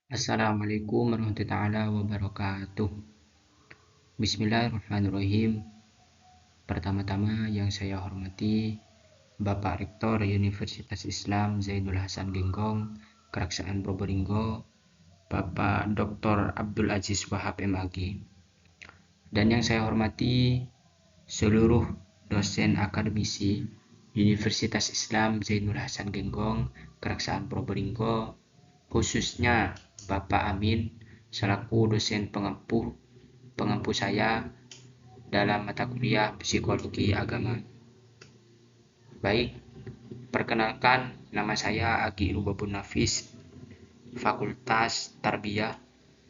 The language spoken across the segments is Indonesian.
Assalamualaikum warahmatullahi wabarakatuh. Bismillahirrahmanirrahim. Pertama-tama yang saya hormati Bapak Rektor Universitas Islam Zainul Hasan Genggong, Keraksaan Probolinggo, Bapak Dr. Abdul Aziz Wahab MAG. Dan yang saya hormati seluruh dosen akademisi Universitas Islam Zainul Hasan Genggong, Keraksaan Probolinggo, khususnya Bapak Amin selaku dosen pengampu saya dalam mata kuliah Psikologi Agama. Baik, perkenalkan nama saya Agi Rubabun Nafis, Fakultas Tarbiyah,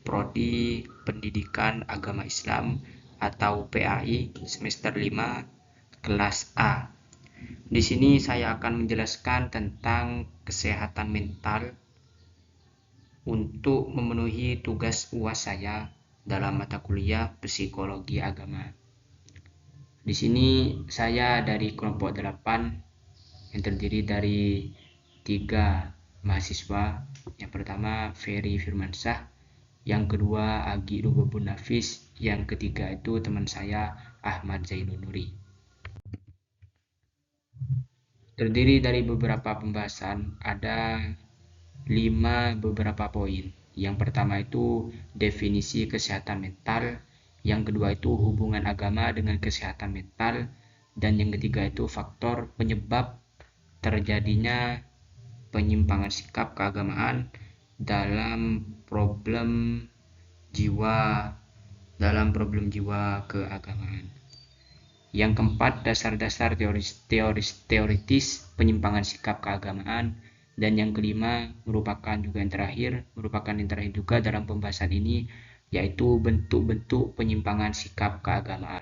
Prodi Pendidikan Agama Islam atau PAI semester 5 kelas A. Di sini saya akan menjelaskan tentang kesehatan mental untuk memenuhi tugas UAS saya dalam mata kuliah Psikologi Agama. Di sini saya dari kelompok 8 yang terdiri dari 3 mahasiswa. Yang pertama Ferry Firmansyah, yang kedua Agi Rubabun Nafis, yang ketiga itu teman saya Ahmad Zainul Nuri. Terdiri dari beberapa pembahasan, ada 5 beberapa poin. Yang pertama itu definisi kesehatan mental, yang kedua itu hubungan agama dengan kesehatan mental, dan yang ketiga itu faktor penyebab terjadinya penyimpangan sikap keagamaan dalam problem jiwa keagamaan. Yang keempat, dasar-dasar teoritis penyimpangan sikap keagamaan. Dan yang kelima merupakan yang terakhir juga dalam pembahasan ini, yaitu bentuk-bentuk penyimpangan sikap keagamaan.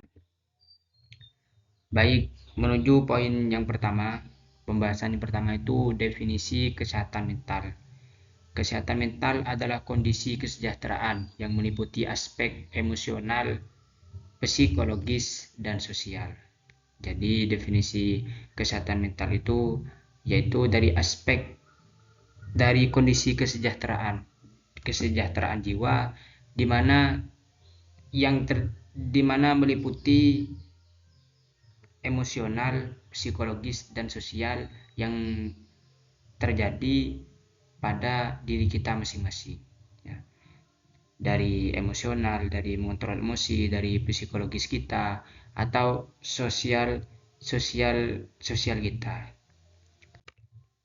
Baik, menuju poin yang pertama. Pembahasan yang pertama itu definisi kesehatan mental. Kesehatan mental adalah kondisi kesejahteraan yang meliputi aspek emosional, psikologis, dan sosial. Jadi definisi kesehatan mental itu yaitu dari kondisi kesejahteraan jiwa, di mana meliputi emosional, psikologis, dan sosial yang terjadi pada diri kita masing-masing. Dari emosional, dari mengontrol emosi, dari psikologis kita, atau sosial kita.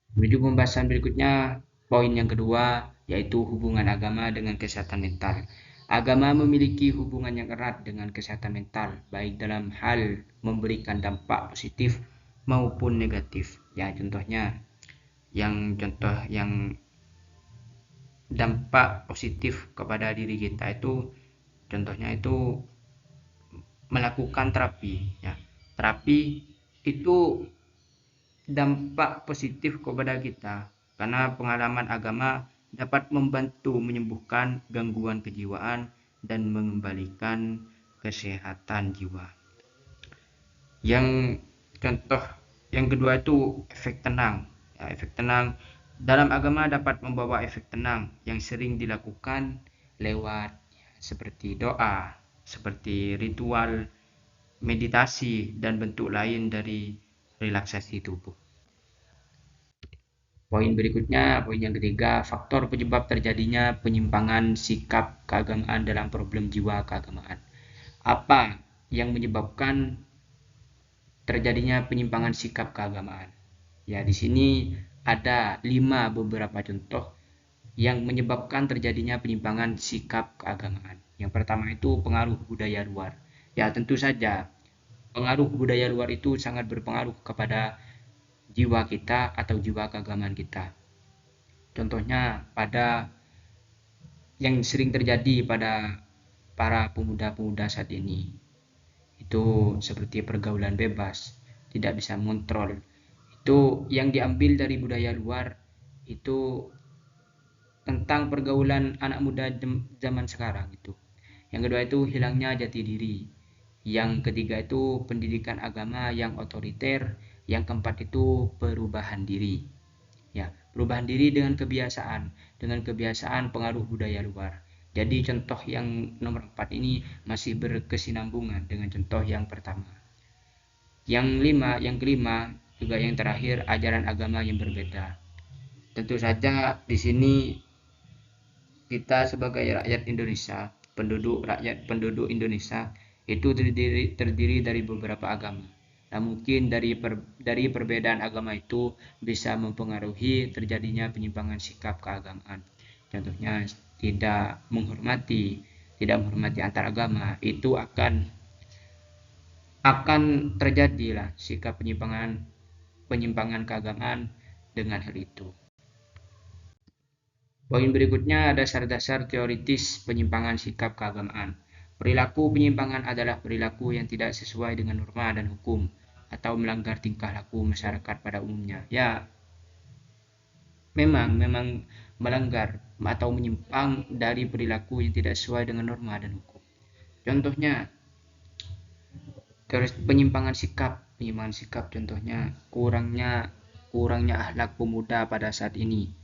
Menuju pembahasan berikutnya, poin yang kedua yaitu hubungan agama dengan kesehatan mental. Agama memiliki hubungan yang erat dengan kesehatan mental, baik dalam hal memberikan dampak positif maupun negatif. Ya, contohnya yang dampak positif kepada diri kita itu contohnya itu melakukan terapi. Ya, terapi itu dampak positif kepada kita karena pengalaman agama dapat membantu menyembuhkan gangguan kejiwaan dan mengembalikan kesehatan jiwa. Yang contoh yang kedua itu efek tenang. Ya, efek tenang dalam agama dapat membawa efek tenang yang sering dilakukan lewat seperti doa, seperti ritual, meditasi, dan bentuk lain dari relaksasi tubuh. Poin berikutnya, poin yang ketiga, faktor penyebab terjadinya penyimpangan sikap keagamaan dalam problem jiwa keagamaan. Apa yang menyebabkan terjadinya penyimpangan sikap keagamaan? Ya, di sini ada 5 beberapa contoh yang menyebabkan terjadinya penyimpangan sikap keagamaan. Yang pertama itu pengaruh budaya luar. Ya, tentu saja pengaruh budaya luar itu sangat berpengaruh kepada jiwa kita atau jiwa keagamaan kita. Contohnya pada yang sering terjadi pada para pemuda-pemuda saat ini, itu seperti pergaulan bebas, tidak bisa mengontrol. Itu yang diambil dari budaya luar, itu tentang pergaulan anak muda zaman sekarang itu. Yang kedua itu hilangnya jati diri. Yang ketiga itu pendidikan agama yang otoriter. Yang keempat itu perubahan diri. Ya, perubahan diri dengan kebiasaan. dengan kebiasaan pengaruh budaya luar. Jadi contoh yang nomor 4 ini masih berkesinambungan dengan contoh yang pertama. Yang kelima, juga yang terakhir, ajaran agama yang berbeda. Tentu saja di sini kita sebagai rakyat Indonesia, penduduk Indonesia itu terdiri dari beberapa agama. Nah, mungkin dari perbedaan agama itu bisa mempengaruhi terjadinya penyimpangan sikap keagamaan. Contohnya tidak menghormati antar agama, itu akan terjadilah sikap penyimpangan keagamaan dengan hal itu. Poin berikutnya, dasar-dasar teoritis penyimpangan sikap keagamaan. Perilaku penyimpangan adalah perilaku yang tidak sesuai dengan norma dan hukum atau melanggar tingkah laku masyarakat pada umumnya. Ya, memang melanggar atau menyimpang dari perilaku yang tidak sesuai dengan norma dan hukum. Contohnya, terus penyimpangan sikap contohnya kurangnya akhlak pemuda pada saat ini.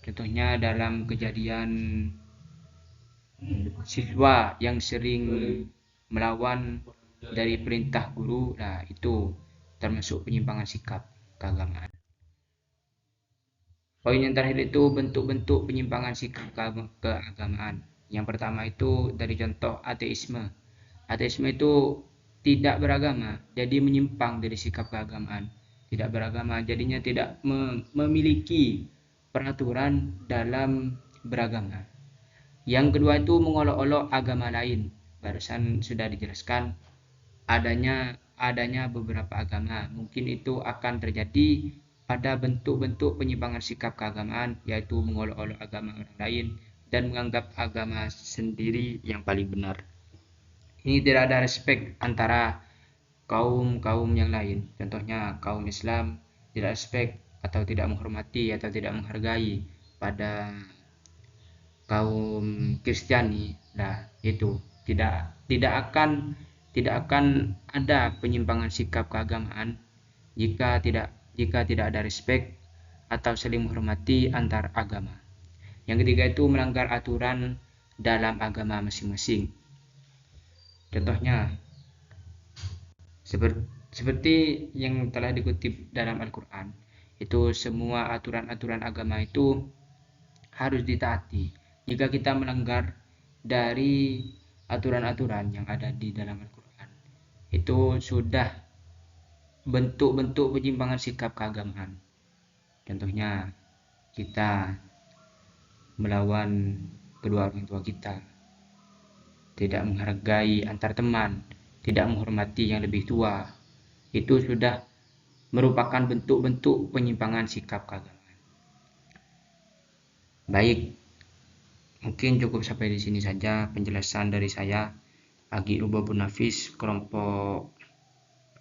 Contohnya dalam kejadian siswa yang sering melawan dari perintah guru, nah itu termasuk penyimpangan sikap keagamaan. Poin yang terakhir itu bentuk-bentuk penyimpangan sikap keagamaan. Yang pertama itu dari contoh ateisme. Ateisme itu tidak beragama, jadi menyimpang dari sikap keagamaan. Tidak beragama, jadinya tidak memiliki peraturan dalam beragama. Yang kedua itu mengolok-olok agama lain. Barusan sudah dijelaskan adanya beberapa agama. Mungkin itu akan terjadi pada bentuk-bentuk penyimpangan sikap keagamaan, yaitu mengolok-olok agama orang lain dan menganggap agama sendiri yang paling benar. Ini tidak ada respek antara kaum yang lain. Contohnya kaum Islam tidak respek atau tidak menghormati atau tidak menghargai pada kaum Kristiani. Nah, itu tidak akan ada penyimpangan sikap keagamaan jika tidak ada respek atau saling menghormati antar agama. Yang ketiga itu melanggar aturan dalam agama masing-masing. Contohnya seperti yang telah dikutip dalam Al-Quran, itu semua aturan-aturan agama itu harus ditaati. Jika kita melanggar dari aturan-aturan yang ada di dalam Al-Quran, itu sudah bentuk-bentuk penyimpangan sikap keagamaan. Contohnya kita melawan kedua orang tua kita, tidak menghargai antar teman, tidak menghormati yang lebih tua, itu sudah merupakan bentuk-bentuk penyimpangan sikap keagamaan. Baik, mungkin cukup sampai di sini saja penjelasan dari saya, Agi Lubabun Nafis, kelompok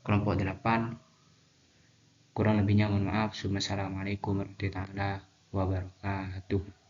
8. Kurang lebihnya mohon maaf. Wassalamualaikum warahmatullahi wabarakatuh.